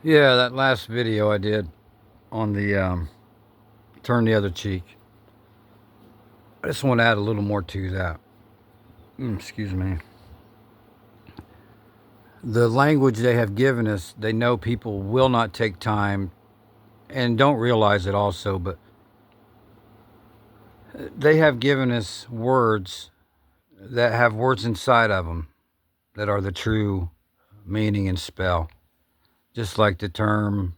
Yeah, that last video I did on the turn the other cheek. I just want to add a little more to that. Excuse me. The language they have given us, they know people will not take time and don't realize it also, but they have given us words that have words inside of them that are the true meaning and spell. Just like the term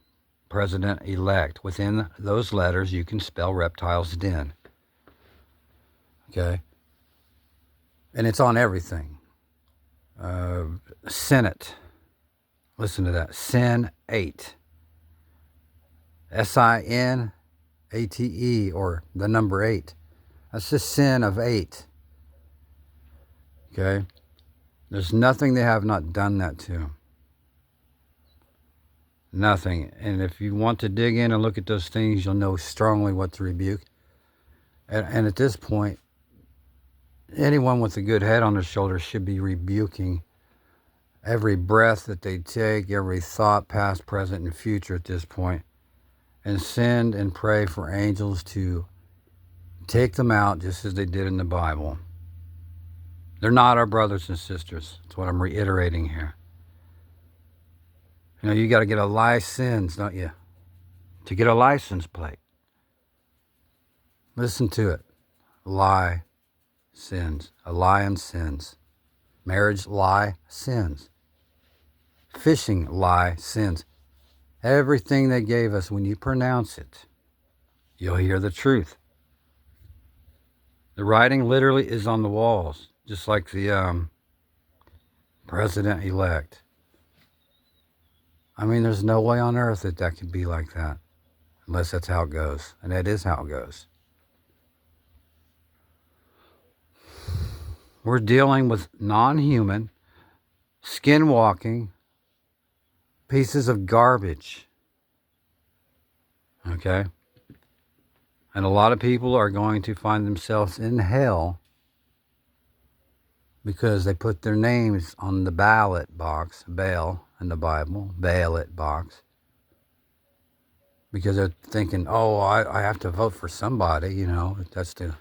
president elect. Within those letters, you can spell reptiles den. Okay? And it's on everything. Senate. Listen to that. Sin 8. SINATE, or the number 8. That's the sin of 8. Okay? There's nothing they have not done that to. Nothing. And if you want to dig in and look at those things, you'll know strongly what to rebuke. And at this point, anyone with a good head on their shoulders should be rebuking every breath that they take, every thought, past, present, and future at this point, and send and pray for angels to take them out just as they did in the Bible. They're not our brothers and sisters. That's what I'm reiterating here. You know, you got to get a license, don't you? To get a license plate. Listen to it. Lie sins. A lion sins. Marriage lie sins. Fishing lie sins. Everything they gave us, when you pronounce it, you'll hear the truth. The writing literally is on the walls, just like the president-elect. I mean, there's no way on earth that could be like that, unless that's how it goes. And that is how it goes. We're dealing with non-human, skin-walking pieces of garbage. Okay? And a lot of people are going to find themselves in hell because they put their names on the ballot box, Baal in the Bible, ballot box, because they're thinking, oh, I have to vote for somebody, you know, that's the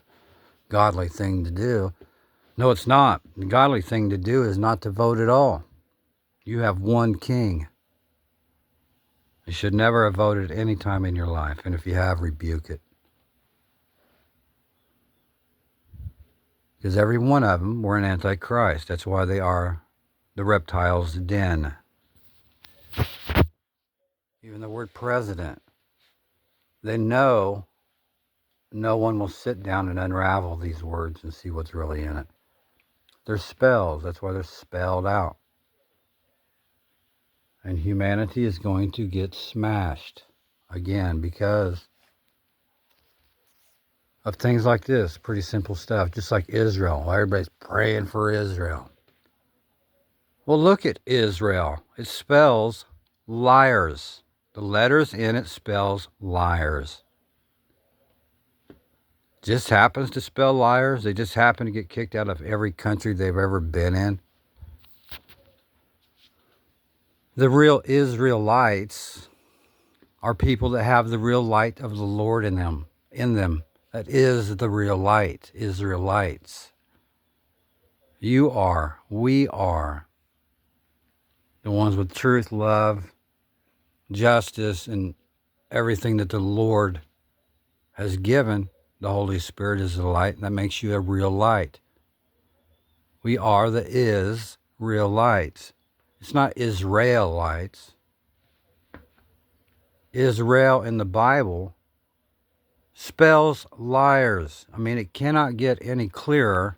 godly thing to do. No, it's not. The godly thing to do is not to vote at all. You have one king. You should never have voted any time in your life, and if you have, rebuke it. Because every one of them were an antichrist. That's why they are the reptiles' den. Even the word president. They know no one will sit down and unravel these words and see what's really in it. They're spells. That's why they're spelled out. And humanity is going to get smashed again because of things like this. Pretty simple stuff. Just like Israel. Everybody's praying for Israel. Well, look at Israel. It spells liars. The letters in it spells liars. Just happens to spell liars. They just happen to get kicked out of every country they've ever been in. The real Israelites are people that have the real light of the Lord in them. That is the real light, Israelites. You are, we are the ones with truth, love, justice, and everything that the Lord has given. The Holy Spirit is the light, and that makes you a real light. We are the real lights. It's not Israelites. Israel in the Bible spells liars. I mean, it cannot get any clearer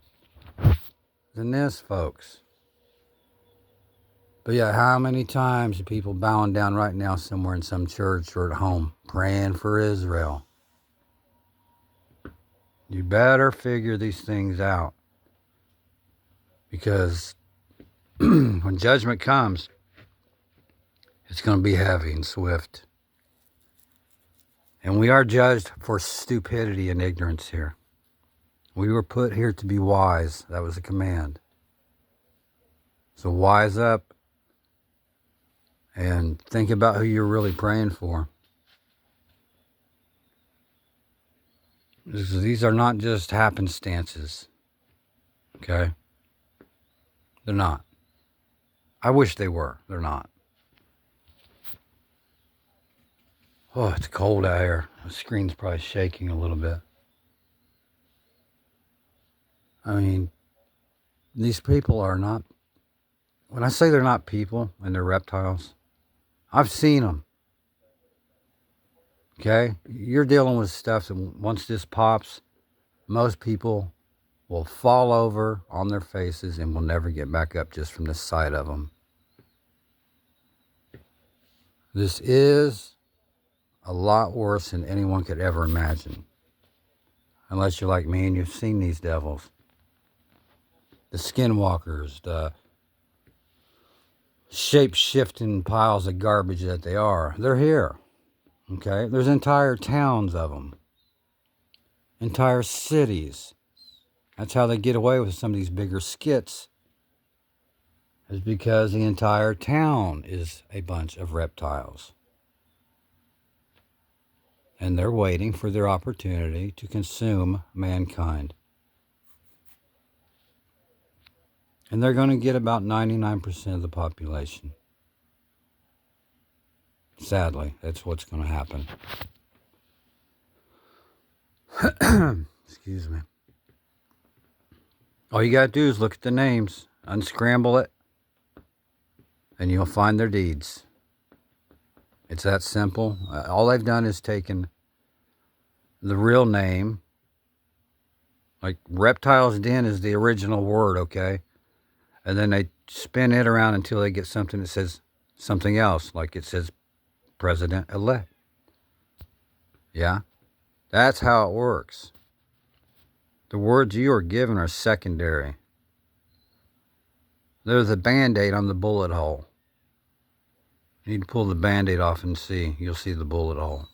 than this, folks. But yeah, how many times are people bowing down right now somewhere in some church or at home praying for Israel? You better figure these things out. Because when judgment comes, it's going to be heavy and swift. And we are judged for stupidity and ignorance here. We were put here to be wise. That was a command. So wise up And think about who you're really praying for. These are not just happenstances. Okay? They're not. I wish they were. They're not. Oh, it's cold out here. The screen's probably shaking a little bit. I mean, these people are not, when I say they're not people and they're reptiles, I've seen them. Okay? You're dealing with stuff that once this pops, most people will fall over on their faces and will never get back up just from the sight of them. This is a lot worse than anyone could ever imagine. Unless you're like me and you've seen these devils. The skinwalkers, the shape-shifting piles of garbage that they are. They're here. Okay? There's entire towns of them. Entire cities. That's how they get away with some of these bigger skits. Is because the entire town is a bunch of reptiles. And they're waiting for their opportunity to consume mankind. And they're going to get about 99% of the population. Sadly, that's what's going to happen. Excuse me. All you got to do is look at the names, unscramble it, and you'll find their deeds. It's that simple. All they've done is taken the real name. Like Reptile's Den is the original word, okay? And then they spin it around until they get something that says something else, like it says President-elect. Yeah? That's how it works. The words you are given are secondary. They're the Band-Aid on the bullet hole. You need to pull the Band-Aid off and see. You'll see the bullet hole.